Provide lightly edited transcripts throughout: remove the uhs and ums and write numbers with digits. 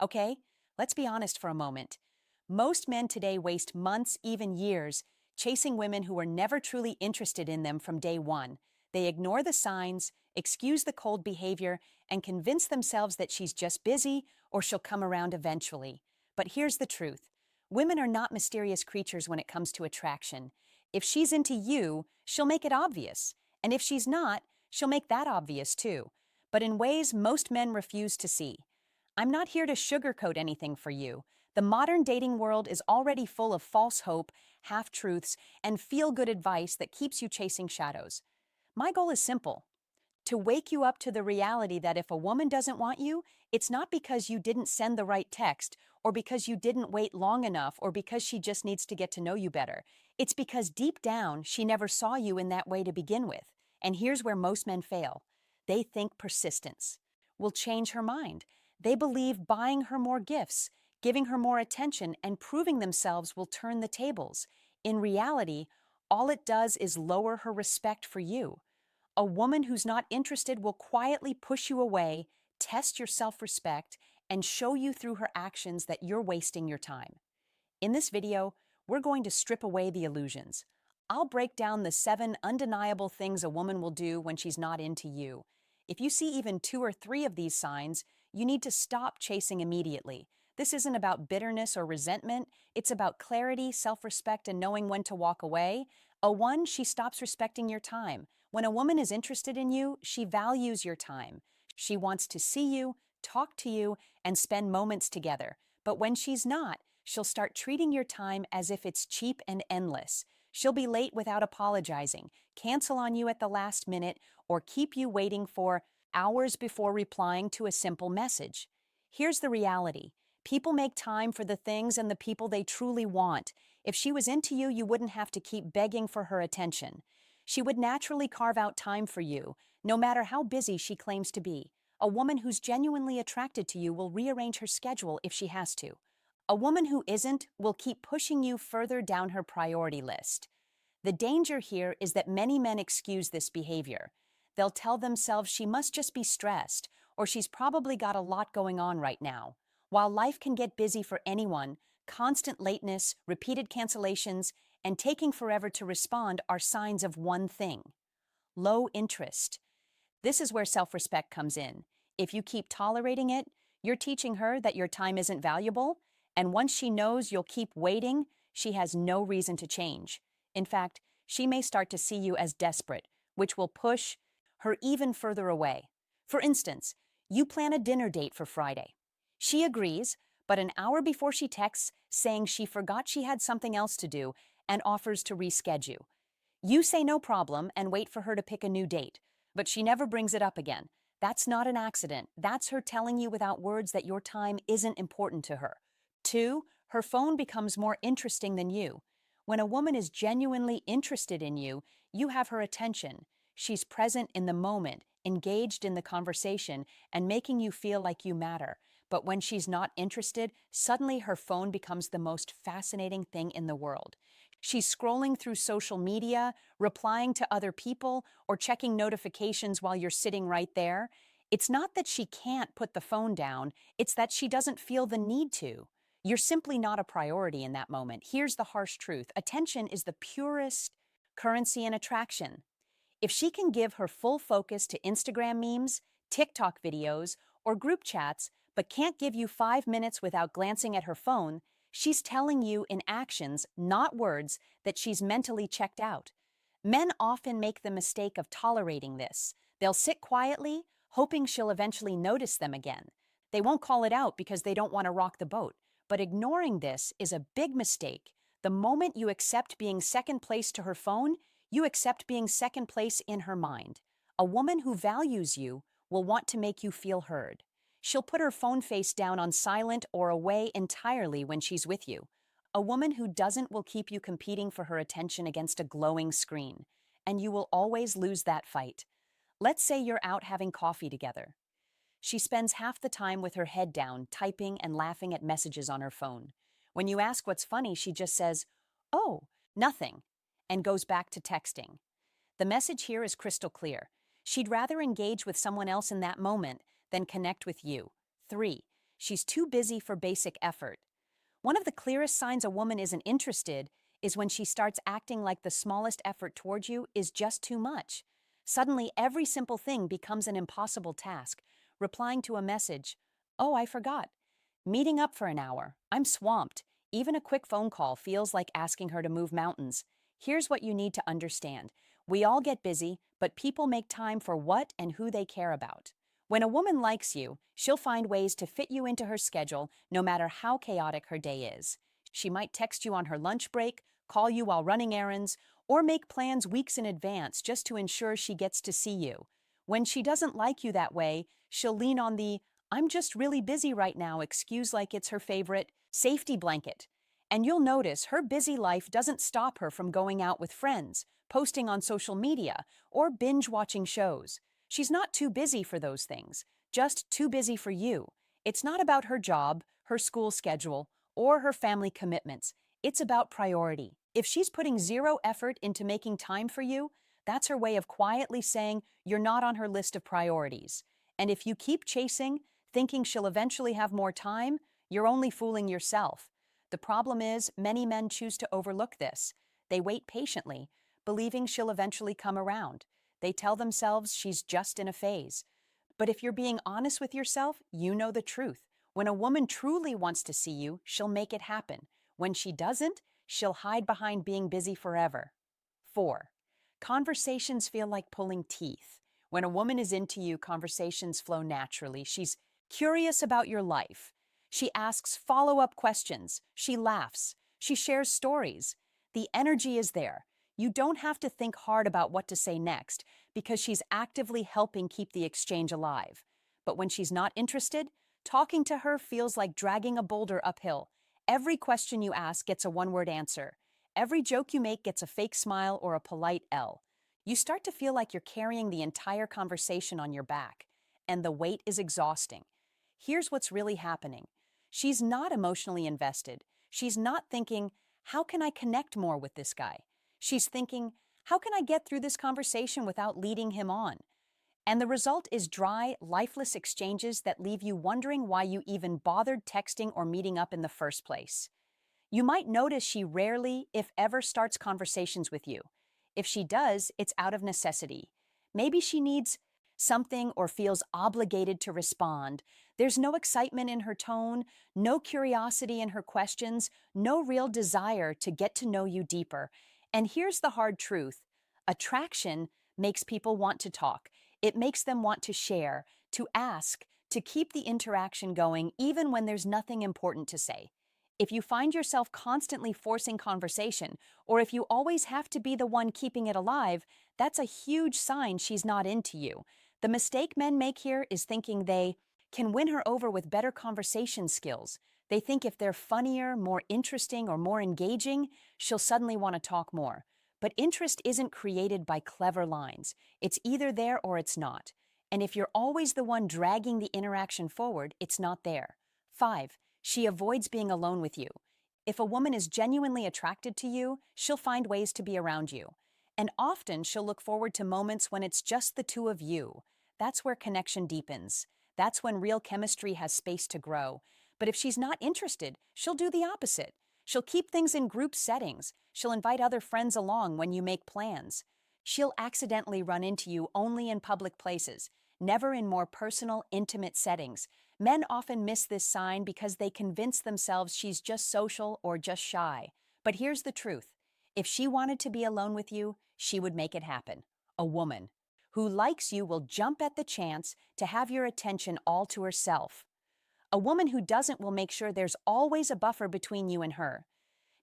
Okay, let's be honest for a moment. Most men today waste months, even years, chasing women who were never truly interested in them from day one. They ignore the signs, excuse the cold behavior, and convince themselves that she's just busy or she'll come around eventually. But here's the truth. Women are not mysterious creatures when it comes to attraction. If she's into you, she'll make it obvious. And if she's not, she'll make that obvious too. But in ways most men refuse to see. I'm not here to sugarcoat anything for you. The modern dating world is already full of false hope, half-truths, and feel-good advice that keeps you chasing shadows. My goal is simple: to wake you up to the reality that if a woman doesn't want you, it's not because you didn't send the right text, or because you didn't wait long enough, or because she just needs to get to know you better. It's because deep down, she never saw you in that way to begin with. And here's where most men fail. They think persistence will change her mind. They believe buying her more gifts, giving her more attention, and proving themselves will turn the tables. In reality, all it does is lower her respect for you. A woman who's not interested will quietly push you away, test your self-respect, and show you through her actions that you're wasting your time. In this video, we're going to strip away the illusions. I'll break down the 7 undeniable things a woman will do when she's not into you. If you see even 2 or 3 of these signs, you need to stop chasing immediately. This isn't about bitterness or resentment. It's about clarity, self-respect, and knowing when to walk away. She stops respecting your time. When a woman is interested in you, she values your time. She wants to see you, talk to you, and spend moments together. But when she's not, she'll start treating your time as if it's cheap and endless. She'll be late without apologizing, cancel on you at the last minute, or keep you waiting for hours before replying to a simple message. Here's the reality. People make time for the things and the people they truly want. If she was into you, you wouldn't have to keep begging for her attention. She would naturally carve out time for you, no matter how busy she claims to be. A woman who's genuinely attracted to you will rearrange her schedule if she has to. A woman who isn't will keep pushing you further down her priority list. The danger here is that many men excuse this behavior. They'll tell themselves she must just be stressed, or she's probably got a lot going on right now. While life can get busy for anyone, constant lateness, repeated cancellations, and taking forever to respond are signs of one thing: low interest. This is where self-respect comes in. If you keep tolerating it, you're teaching her that your time isn't valuable, and once she knows you'll keep waiting, she has no reason to change. In fact, she may start to see you as desperate, which will push her even further away. For instance, you plan a dinner date for Friday. She agrees, but an hour before she texts saying she forgot she had something else to do and offers to reschedule. You say no problem and wait for her to pick a new date, but she never brings it up again. That's not an accident. That's her telling you without words that your time isn't important to her. 2, her phone becomes more interesting than you. When a woman is genuinely interested in you, you have her attention. She's present in the moment, engaged in the conversation, and making you feel like you matter. But when she's not interested, suddenly her phone becomes the most fascinating thing in the world. She's scrolling through social media, replying to other people, or checking notifications while you're sitting right there. It's not that she can't put the phone down, it's that she doesn't feel the need to. You're simply not a priority in that moment. Here's the harsh truth: attention is the purest currency in attraction. If she can give her full focus to Instagram memes, TikTok videos, or group chats, but can't give you 5 minutes without glancing at her phone, she's telling you in actions, not words, that she's mentally checked out. Men often make the mistake of tolerating this. They'll sit quietly, hoping she'll eventually notice them again. They won't call it out because they don't want to rock the boat. But ignoring this is a big mistake. The moment you accept being second place to her phone, you accept being second place in her mind. A woman who values you will want to make you feel heard. She'll put her phone face down on silent or away entirely when she's with you. A woman who doesn't will keep you competing for her attention against a glowing screen, and you will always lose that fight. Let's say you're out having coffee together. She spends half the time with her head down, typing and laughing at messages on her phone. When you ask what's funny, she just says, "Oh, nothing," and goes back to texting. The message here is crystal clear. She'd rather engage with someone else in that moment than connect with you. 3, She's too busy for basic effort. One of the clearest signs a woman isn't interested is when she starts acting like the smallest effort towards you is just too much. Suddenly, every simple thing becomes an impossible task. Replying to a message, "Oh, I forgot." Meeting up for an hour, "I'm swamped." Even a quick phone call feels like asking her to move mountains. Here's what you need to understand. We all get busy, but people make time for what and who they care about. When a woman likes you, she'll find ways to fit you into her schedule no matter how chaotic her day is. She might text you on her lunch break, call you while running errands, or make plans weeks in advance just to ensure she gets to see you. When she doesn't like you that way, she'll lean on the "I'm just really busy right now" excuse like it's her favorite safety blanket. And you'll notice her busy life doesn't stop her from going out with friends, posting on social media, or binge watching shows. She's not too busy for those things, just too busy for you. It's not about her job, her school schedule, or her family commitments. It's about priority. If she's putting zero effort into making time for you, that's her way of quietly saying you're not on her list of priorities. And if you keep chasing, thinking she'll eventually have more time, you're only fooling yourself. The problem is, many men choose to overlook this. They wait patiently, believing she'll eventually come around. They tell themselves she's just in a phase. But if you're being honest with yourself, you know the truth. When a woman truly wants to see you, she'll make it happen. When she doesn't, she'll hide behind being busy forever. 4. Conversations feel like pulling teeth. When a woman is into you, conversations flow naturally. She's curious about your life. She asks follow-up questions. She laughs. She shares stories. The energy is there. You don't have to think hard about what to say next because she's actively helping keep the exchange alive. But when she's not interested, talking to her feels like dragging a boulder uphill. Every question you ask gets a one-word answer. Every joke you make gets a fake smile or a polite L. You start to feel like you're carrying the entire conversation on your back, and the weight is exhausting. Here's what's really happening. She's not emotionally invested. She's not thinking, how can I connect more with this guy? She's thinking, how can I get through this conversation without leading him on? And the result is dry, lifeless exchanges that leave you wondering why you even bothered texting or meeting up in the first place. You might notice she rarely, if ever, starts conversations with you. If she does, it's out of necessity. Maybe she needs something or feels obligated to respond. There's no excitement in her tone, no curiosity in her questions, no real desire to get to know you deeper. And here's the hard truth. Attraction makes people want to talk. It makes them want to share, to ask, to keep the interaction going even when there's nothing important to say. If you find yourself constantly forcing conversation, or if you always have to be the one keeping it alive, that's a huge sign she's not into you. The mistake men make here is thinking they can win her over with better conversation skills. They think if they're funnier, more interesting, or more engaging, she'll suddenly want to talk more. But interest isn't created by clever lines. It's either there or it's not. And if you're always the one dragging the interaction forward, it's not there. 5. She avoids being alone with you. If a woman is genuinely attracted to you, she'll find ways to be around you. And often she'll look forward to moments when it's just the two of you. That's where connection deepens. That's when real chemistry has space to grow. But if she's not interested, she'll do the opposite. She'll keep things in group settings. She'll invite other friends along when you make plans. She'll accidentally run into you only in public places, never in more personal, intimate settings. Men often miss this sign because they convince themselves she's just social or just shy. But here's the truth. If she wanted to be alone with you, she would make it happen. A woman who likes you will jump at the chance to have your attention all to herself. A woman who doesn't will make sure there's always a buffer between you and her.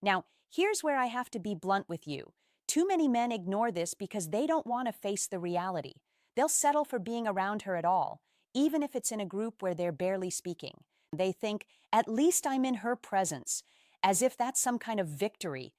Now, here's where I have to be blunt with you. Too many men ignore this because they don't want to face the reality. They'll settle for being around her at all, even if it's in a group where they're barely speaking. They think, at least I'm in her presence, as if that's some kind of victory.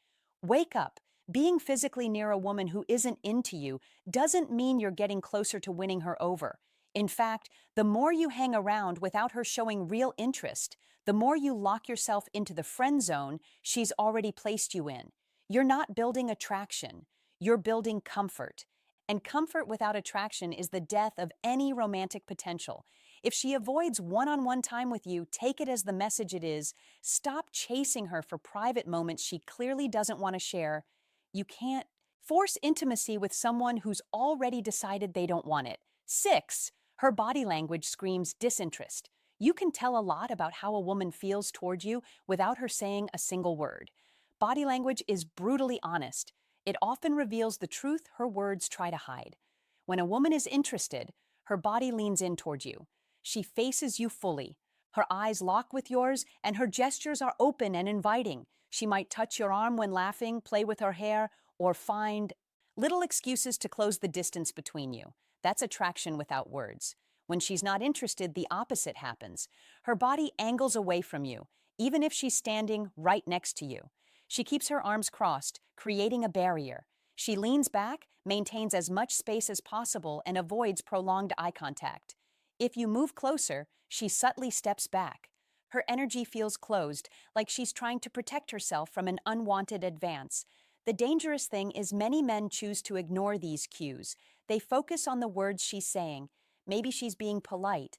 Wake up. Being physically near a woman who isn't into you doesn't mean you're getting closer to winning her over. In fact, the more you hang around without her showing real interest, the more you lock yourself into the friend zone she's already placed you in. You're not building attraction, you're building comfort. And comfort without attraction is the death of any romantic potential. If she avoids one-on-one time with you, take it as the message it is. Stop chasing her for private moments she clearly doesn't want to share. You can't force intimacy with someone who's already decided they don't want it. 6. Her body language screams disinterest. You can tell a lot about how a woman feels toward you without her saying a single word. Body language is brutally honest. It often reveals the truth her words try to hide. When a woman is interested, her body leans in toward you. She faces you fully. Her eyes lock with yours, and her gestures are open and inviting. She might touch your arm when laughing, play with her hair, or find little excuses to close the distance between you. That's attraction without words. When she's not interested, the opposite happens. Her body angles away from you, even if she's standing right next to you. She keeps her arms crossed, creating a barrier. She leans back, maintains as much space as possible, and avoids prolonged eye contact. If you move closer, she subtly steps back. Her energy feels closed, like she's trying to protect herself from an unwanted advance. The dangerous thing is many men choose to ignore these cues. They focus on the words she's saying. Maybe she's being polite.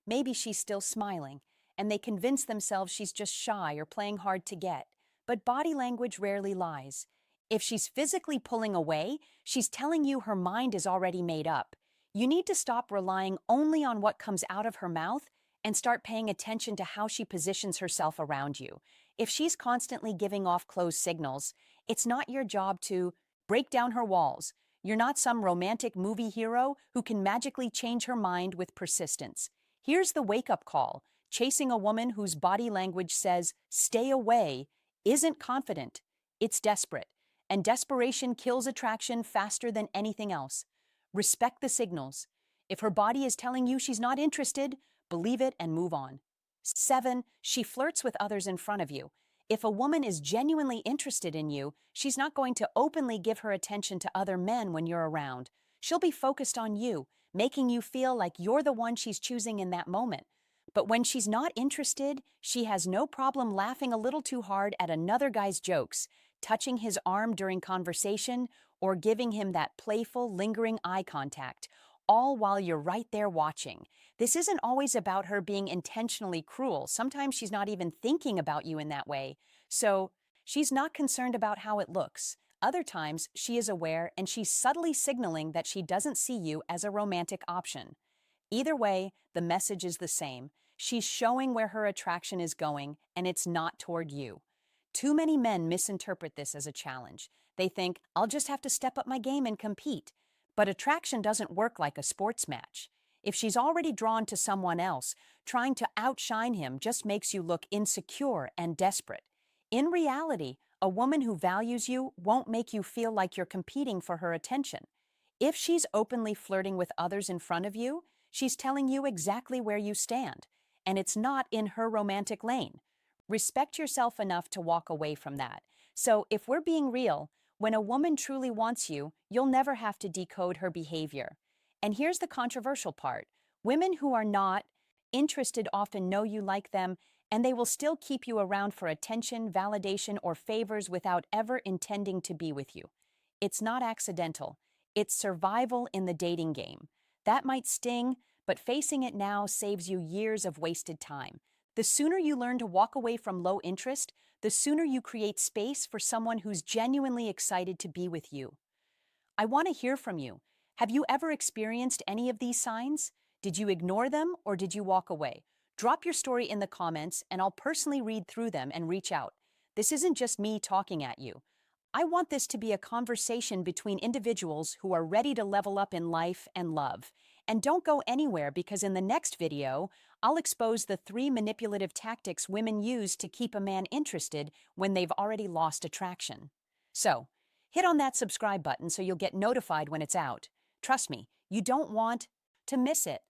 Maybe she's still smiling. And they convince themselves she's just shy or playing hard to get. But body language rarely lies. If she's physically pulling away, she's telling you her mind is already made up. You need to stop relying only on what comes out of her mouth and start paying attention to how she positions herself around you. If she's constantly giving off closed signals, it's not your job to break down her walls. You're not some romantic movie hero who can magically change her mind with persistence. Here's the wake-up call. Chasing a woman whose body language says, "Stay away," isn't confident. It's desperate. And desperation kills attraction faster than anything else. Respect the signals. If her body is telling you she's not interested, believe it and move on. 7. She flirts with others in front of you. If a woman is genuinely interested in you, she's not going to openly give her attention to other men when you're around. She'll be focused on you, making you feel like you're the one she's choosing in that moment. But when she's not interested, she has no problem laughing a little too hard at another guy's jokes, touching his arm during conversation, or giving him that playful, lingering eye contact, all while you're right there watching. This isn't always about her being intentionally cruel. Sometimes she's not even thinking about you in that way. So she's not concerned about how it looks. Other times, she is aware and she's subtly signaling that she doesn't see you as a romantic option. Either way, the message is the same. She's showing where her attraction is going, and it's not toward you. Too many men misinterpret this as a challenge. They think, I'll just have to step up my game and compete. But attraction doesn't work like a sports match. If she's already drawn to someone else, trying to outshine him just makes you look insecure and desperate. In reality, a woman who values you won't make you feel like you're competing for her attention. If she's openly flirting with others in front of you, she's telling you exactly where you stand, and it's not in her romantic lane. Respect yourself enough to walk away from that. So if we're being real, when a woman truly wants you, you'll never have to decode her behavior. And here's the controversial part. Women who are not interested often know you like them, and they will still keep you around for attention, validation, or favors without ever intending to be with you. It's not accidental. It's survival in the dating game. That might sting, but facing it now saves you years of wasted time. The sooner you learn to walk away from low interest, the sooner you create space for someone who's genuinely excited to be with you. I want to hear from you. Have you ever experienced any of these signs? Did you ignore them or did you walk away? Drop your story in the comments and I'll personally read through them and reach out. This isn't just me talking at you. I want this to be a conversation between individuals who are ready to level up in life and love. And don't go anywhere because in the next video, I'll expose the 3 manipulative tactics women use to keep a man interested when they've already lost attraction. So, hit on that subscribe button so you'll get notified when it's out. Trust me, you don't want to miss it.